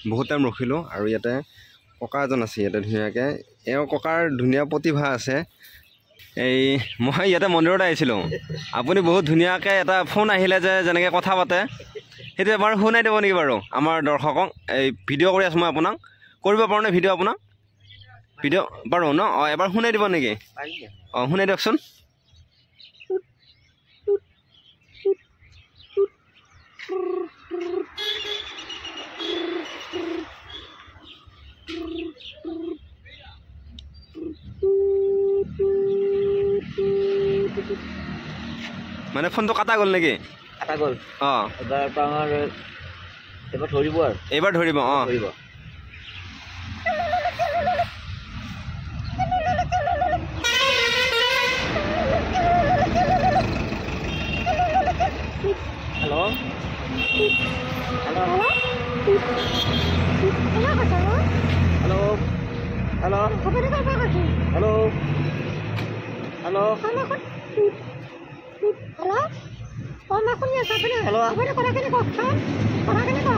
বহুত টাইম ৰখিলোঁ আৰু ইয়াতে ককা এজন আছে ইয়াতে ধুনীয়াকৈ এওঁ ককাৰ ধুনীয়া প্ৰতিভা আছে এই মই ইয়াতে মন্দিৰত আহিছিলোঁ আপুনি বহুত ধুনীয়াকৈ এটা ফোন আহিলে যে যেনেকৈ কথা পাতে সেইটো এবাৰ শুনাই দিব নেকি বাৰু আমাৰ দৰ্শকক এই ভিডিঅ' কৰি আছোঁ মই আপোনাক কৰিব পাৰোঁ নে ভিডিঅ' আপোনাক ভিডিঅ' পাৰোঁ ন অঁ এবাৰ শুনাই দিব নেকি অঁ শুনাই দিয়কচোন মানে ফোনটো কাটা গ'ল নেকি কাটা গ'ল অঁ এবাৰ ধৰিব আৰু এইবাৰ ধৰিব অঁ ধৰিব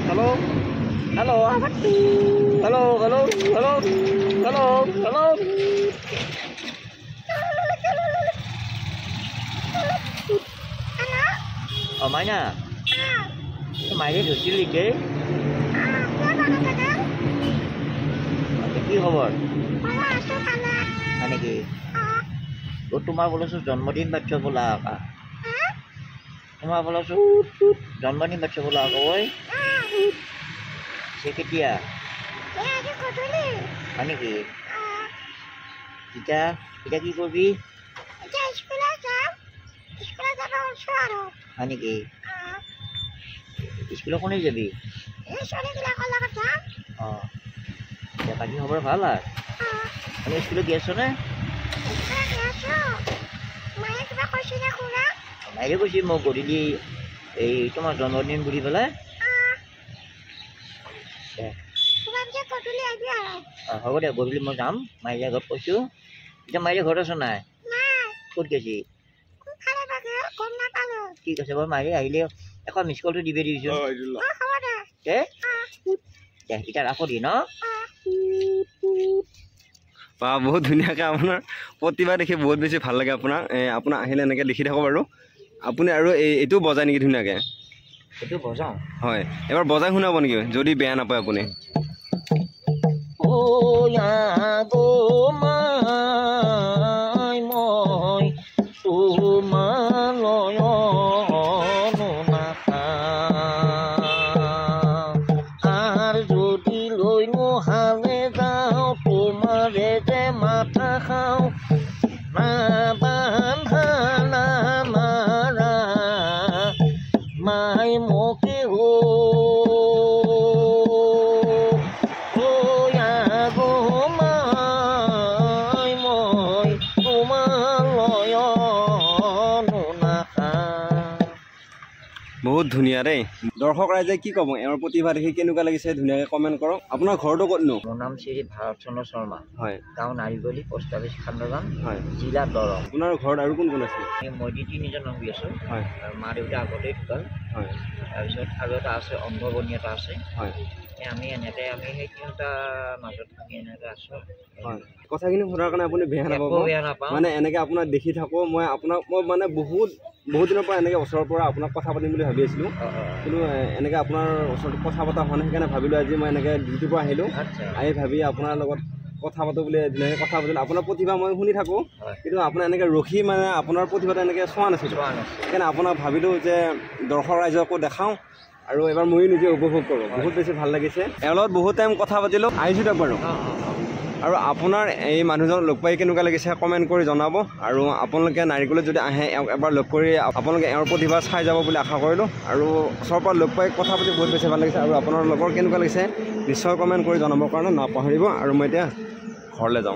hello' hello' hello' hello' hello' Oh, Maina. Maina ধৰিছিল নেকি? কি খবৰ? হয় নেকি? তোমাৰ বোলেছো জন্মদিন পাতিছ বোলা আকা তোমাৰ বোলেছো জন্মদিন পাতিছ বোলা আকা ঐ সে কেতিয়া হয় নেকি এতিয়া এতিয়া কি কৰিবি হয় নেকি স্কুলত কোনে যাবি অঁ এতিয়া বাকী খবৰ ভাল আৰু আমি স্কুলত গৈ আছ নে মায়ে কৈছে মই গধূলি এই তোমাৰ জন্মদিন বুলি পেলাই হ'ব দে গধূলি মই যাম মাইৰে ঘৰত কৈছোঁ এতিয়া মাইৰে ঘৰত আছ নাই ক'ত গৈছি ঠিক আছে বাৰু মাইৰে আহিলে এখন মিছ কলটো দিবি দিছোঁ দে এতিয়া ৰাখো দি ন বা বহুত ধুনীয়াকৈ আপোনাৰ প্ৰতিভা দেখি বহুত বেছি ভাল লাগে আপোনাক আপোনাক আহিলে এনেকৈ দেখি থাকোঁ বাৰু আপুনি আৰু এইটো বজায় নেকি ধুনীয়াকৈ এইটো বজাওঁ হয় এবাৰ বজাই শুনাব নেকি যদি বেয়া নাপায় আপুনি বহুত ধুনীয়া দেই দৰ্শক ৰাইজে কি ক'ব এওঁৰ প্ৰতিভা দেখি কেনেকুৱা লাগিছে ধুনীয়াকৈ কমেণ্ট কৰক আপোনাৰ ঘৰটো ক'তনো মোৰ নাম শ্ৰী ভাৰত চন্দ্ৰ শৰ্মা হয় গাঁও নাৰিকলি পোষ্ট অফিচ খান্দগাঁও হয় জিলা দৰং আপোনাৰ ঘৰত আৰু কোন কোন আছে মই তিনিজন ৰংবি আছোঁ হয় আৰু মা দেউতা আগতেই ঢুকাল হয় তাৰপিছত আৰু এটা আছে অন্ধবনী এটা আছে হয় আমি এনেকৈ আমি সেই তিনিটা মাজত আমি এনেকৈ আছোঁ হয় কথাখিনি শুনাৰ কাৰণে আপুনি বেয়া নাপাওঁ মানে এনেকৈ আপোনাক দেখি থাকোঁ মই মানে বহুত দিনৰ পৰা এনেকৈ ওচৰৰ পৰা আপোনাক কথা পাতিম বুলি ভাবি আছিলোঁ কিন্তু এনেকৈ আপোনাৰ ওচৰত কথা পতা হোৱা নাই সেইকাৰণে ভাবিলোঁ আজি মই এনেকৈ ডিউটিৰ পৰা আহিলোঁ আহি ভাবি আপোনাৰ লগত কথা পাতোঁ বুলি ধুনীয়াকৈ কথা পাতিলোঁ আপোনাৰ প্ৰতিভা মই শুনি থাকোঁ কিন্তু আপোনাৰ এনেকৈ ৰখি মানে আপোনাৰ প্ৰতিভাটো এনেকৈ চোৱা নাছিলোঁ সেইকাৰণে আপোনাক ভাবিলোঁ যে দৰ্শক ৰাইজকো দেখাওঁ আৰু এবাৰ ময়ো নিজে উপভোগ কৰোঁ বহুত বেছি ভাল লাগিছে এওঁৰ লগত বহুত টাইম কথা পাতিলোঁ আহিছোঁ দিয়ক বাৰু আৰু আপোনাৰ এই মানুহজন লগ পাই কেনেকুৱা লাগিছে কমেণ্ট কৰি জনাব আৰু আপোনালোকে নাৰিকলত যদি আহে এবাৰ লগ কৰি আপোনালোকে এওঁৰ প্ৰতিভা চাই যাব বুলি আশা কৰিলোঁ আৰু ওচৰৰ পৰা লগ পাই কথা পাতি বহুত বেছি ভাল লাগিছে আৰু আপোনাৰ লগৰ কেনেকুৱা লাগিছে নিশ্চয় কমেণ্ট কৰি জনাবৰ কাৰণে নাপাহৰিব আৰু মই এতিয়া ঘৰলৈ যাওঁ